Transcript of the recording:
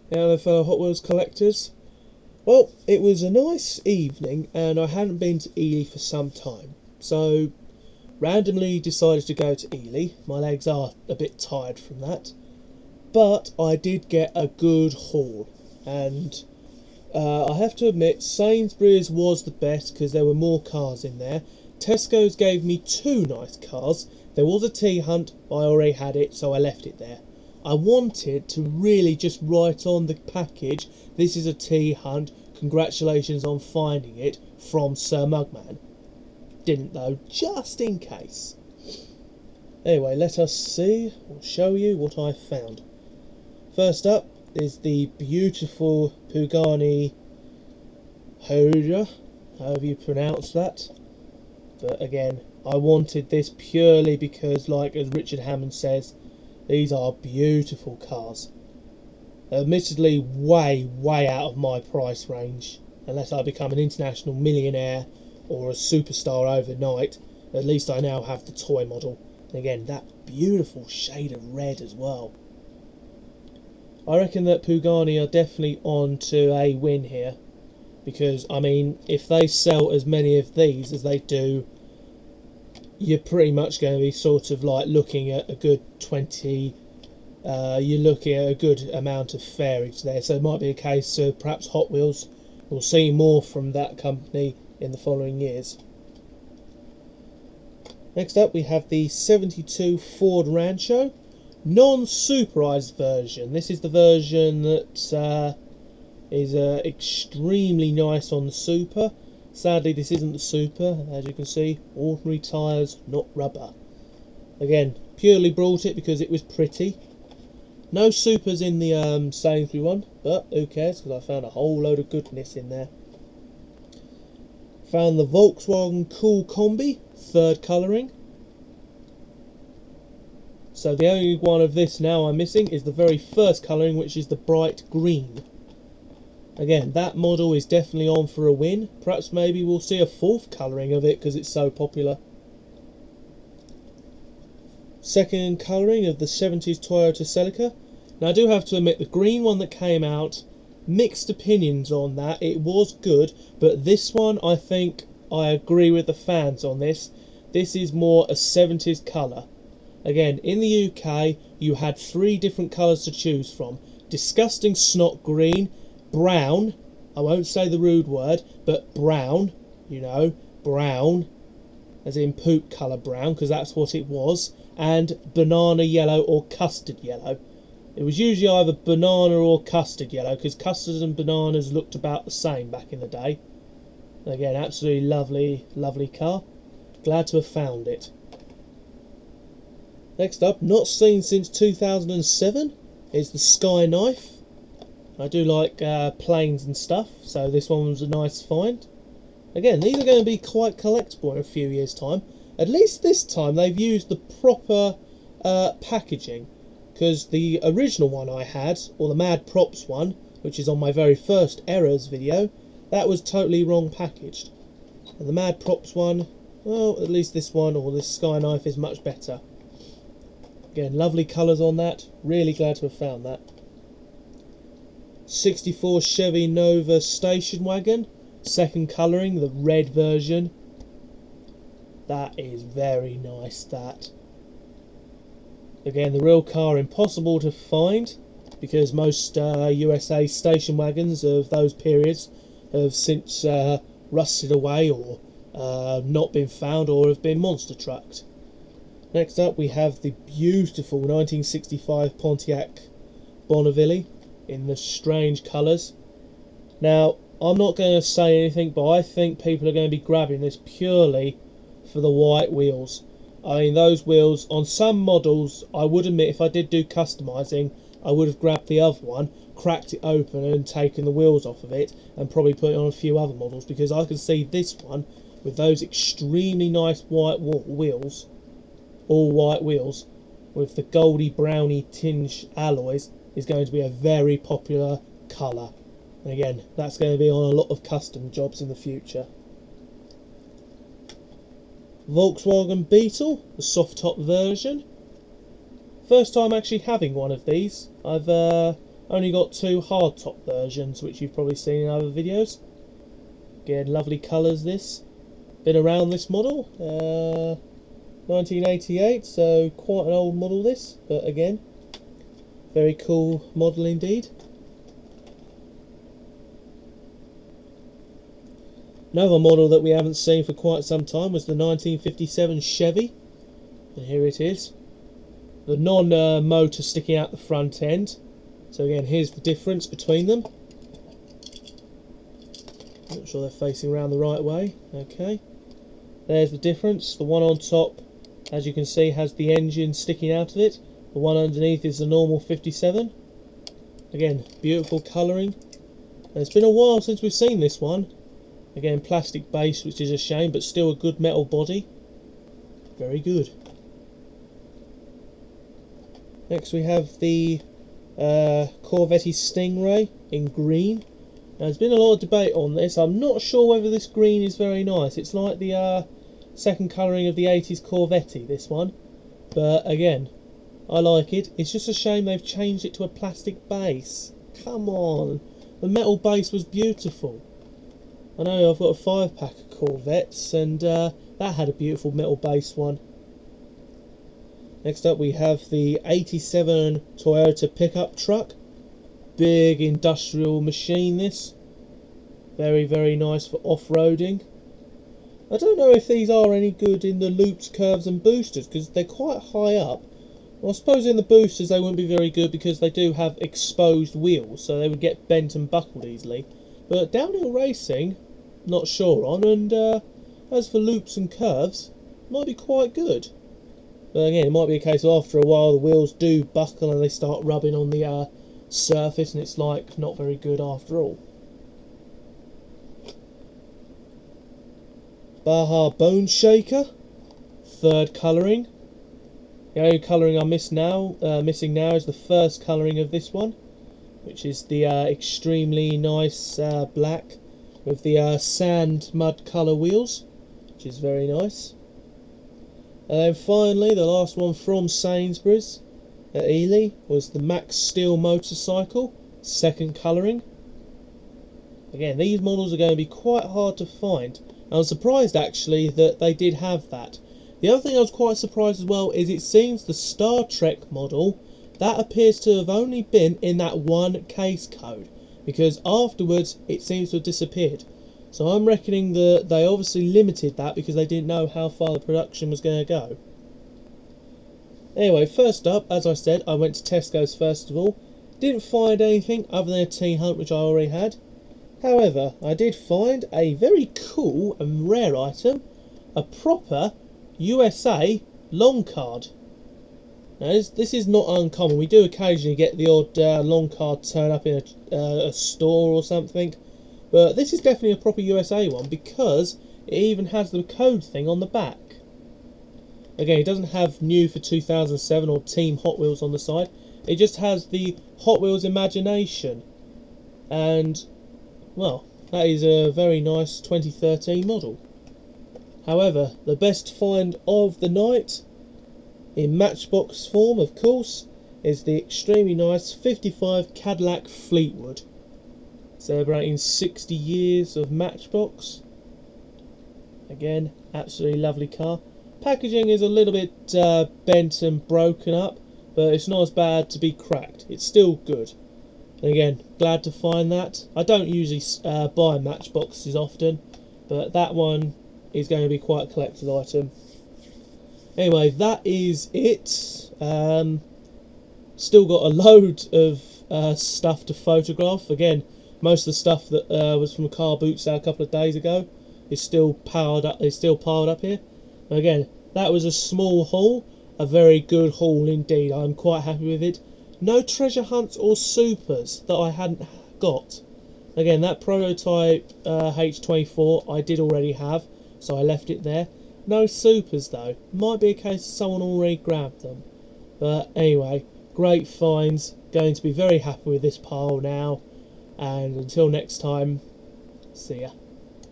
Hello fellow Hot Wheels collectors. Well, it was a nice evening and I hadn't been to Ely for some time. So, randomly decided to go to Ely. My legs are a bit tired from that. But I did get a good haul. And I have to admit, Sainsbury's was the best because there were more cars in there. Tesco's gave me two nice cars. There was a T-Hunt, I already had it, so I left it there. I wanted to really just write on the package, this is a T-Hunt, congratulations on finding it, from Sir Mugman. Didn't though, just in case. Anyway, let us see, or show you what I found. First up is the beautiful Pugani Hoja, however you pronounce that. But again, I wanted this purely because, like as Richard Hammond says, these are beautiful cars. Admittedly, way out of my price range. Unless I become an international millionaire or a superstar overnight, at least I now have the toy model. And again, that beautiful shade of red as well. I reckon that Pugani are definitely on to a win here. Because, I mean, if they sell as many of these as they do, you're pretty much going to be sort of like looking at a good 20, you're looking at a good amount of fairage there, so it might be a case of perhaps Hot Wheels will see more from that company in the following years. Next up we have the 72 Ford Rancho non-superized version. This is the version that is extremely nice on the Super. Sadly, this isn't the Super, as you can see, ordinary tyres, not rubber. Again, purely brought it because it was pretty. No Supers in the Sainsbury's one, but who cares, because I found a whole load of goodness in there. Found the Volkswagen Cool Combi, third colouring. So the only one of this now I'm missing is the very first colouring, which is the bright green. Again, that model is definitely on for a win. Perhaps maybe we'll see a fourth colouring of it because it's so popular. Second colouring of the 70s Toyota Celica. Now I do have to admit, the green one that came out, mixed opinions on that. It was good, but this one, I think I agree with the fans on this. This is more a 70s colour. Again, in the UK, you had three different colours to choose from. Disgusting snot green, brown, I won't say the rude word, but brown, you know, brown, as in poop colour brown, because that's what it was, and banana yellow or custard yellow. It was usually either banana or custard yellow, because custards and bananas looked about the same back in the day. Again, absolutely lovely car. Glad to have found it. Next up, not seen since 2007, is the Sky Knife. I do like planes and stuff, so this one was a nice find. Again, these are going to be quite collectible in a few years' time. At least this time they've used the proper packaging, because the original one I had, or the Mad Props one, which is on my very first Errors video, that was totally wrong packaged. And the Mad Props one, well, at least this one, or this Sky Knife, is much better. Again, lovely colours on that, really glad to have found that. 64 Chevy Nova station wagon, second colouring, the red version. That is very nice, that. Again, the real car impossible to find, because most USA station wagons of those periods have since rusted away or not been found or have been monster trucked. Next up we have the beautiful 1965 Pontiac Bonneville in the strange colours. Now, I'm not going to say anything, but I think people are going to be grabbing this purely for the white wheels. I mean, those wheels, on some models, I would admit if I did do customising, I would have grabbed the other one, cracked it open and taken the wheels off of it, and probably put it on a few other models, because I can see this one, with those extremely nice white wheels, all white wheels, with the goldy browny tinge alloys, is going to be a very popular colour. And again, that's going to be on a lot of custom jobs in the future. Volkswagen Beetle, the soft top version. First time actually having one of these. I've only got two hardtop versions, which you've probably seen in other videos. Again, lovely colours this. Been around this model, 1988, so quite an old model this, but again, very cool model indeed. Another model that we haven't seen for quite some time was the 1957 Chevy, and here it is. The non-motor sticking out the front end. So again, here's the difference between them. Not sure they're facing around the right way. Okay, there's the difference. The one on top, as you can see, has the engine sticking out of it. The one underneath is the normal 57. Again, beautiful colouring. And it's been a while since we've seen this one. Again, plastic base, which is a shame, but still a good metal body. Very good. Next we have the Corvette Stingray in green. Now, there's been a lot of debate on this. I'm not sure whether this green is very nice. It's like the second colouring of the 80s Corvette, this one. But again, I like it. It's just a shame they've changed it to a plastic base. Come on. The metal base was beautiful. I know I've got a 5-pack of Corvettes, and that had a beautiful metal base one. Next up we have the 87 Toyota pickup truck. Big industrial machine this. Very, very nice for off-roading. I don't know if these are any good in the loops, curves and boosters, because they're quite high up. Well, I suppose in the boosters they wouldn't be very good because they do have exposed wheels, so they would get bent and buckled easily. But downhill racing, not sure on, and as for loops and curves, might be quite good. But again, it might be a case of after a while the wheels do buckle and they start rubbing on the surface, and it's like not very good after all. Baja Bone Shaker, third colouring. The only colouring I'm missing now is the first colouring of this one, which is the extremely nice black with the sand mud colour wheels, which is very nice. And then finally, the last one from Sainsbury's at Ely was the Max Steel motorcycle, second colouring. Again, these models are going to be quite hard to find. I was surprised actually that they did have that. The other thing I was quite surprised as well is it seems the Star Trek model, that appears to have only been in that one case code, because afterwards it seems to have disappeared. So I'm reckoning that they obviously limited that because they didn't know how far the production was going to go. Anyway, first up, as I said, I went to Tesco's first of all. Didn't find anything other than a T-Hunt, which I already had. However, I did find a very cool and rare item, a proper USA long card. Now this is not uncommon. We do occasionally get the odd long card turn up in a store or something, but this is definitely a proper USA one because it even has the code thing on the back. Again, it doesn't have new for 2007 or Team Hot Wheels on the side. It just has the Hot Wheels Imagination, and well, that is a very nice 2013 model. However, the best find of the night, in Matchbox form of course, is the extremely nice 55 Cadillac Fleetwood. Celebrating 60 years of Matchbox. Again, absolutely lovely car. Packaging is a little bit bent and broken up, but it's not as bad to be cracked. It's still good. And again, glad to find that. I don't usually buy Matchboxes often, but that one is going to be quite a collector's item. Anyway, that is it. Still got a load of stuff to photograph. Again, most of the stuff that was from a car boot sale a couple of days ago is still piled up. Is still piled up here. Again, that was a small haul, a very good haul indeed. I'm quite happy with it. No treasure hunts or supers that I hadn't got. Again, that prototype H24 I did already have, so I left it there. No supers though. Might be a case someone already grabbed them. But anyway, great finds. Going to be very happy with this pile now. And until next time, see ya.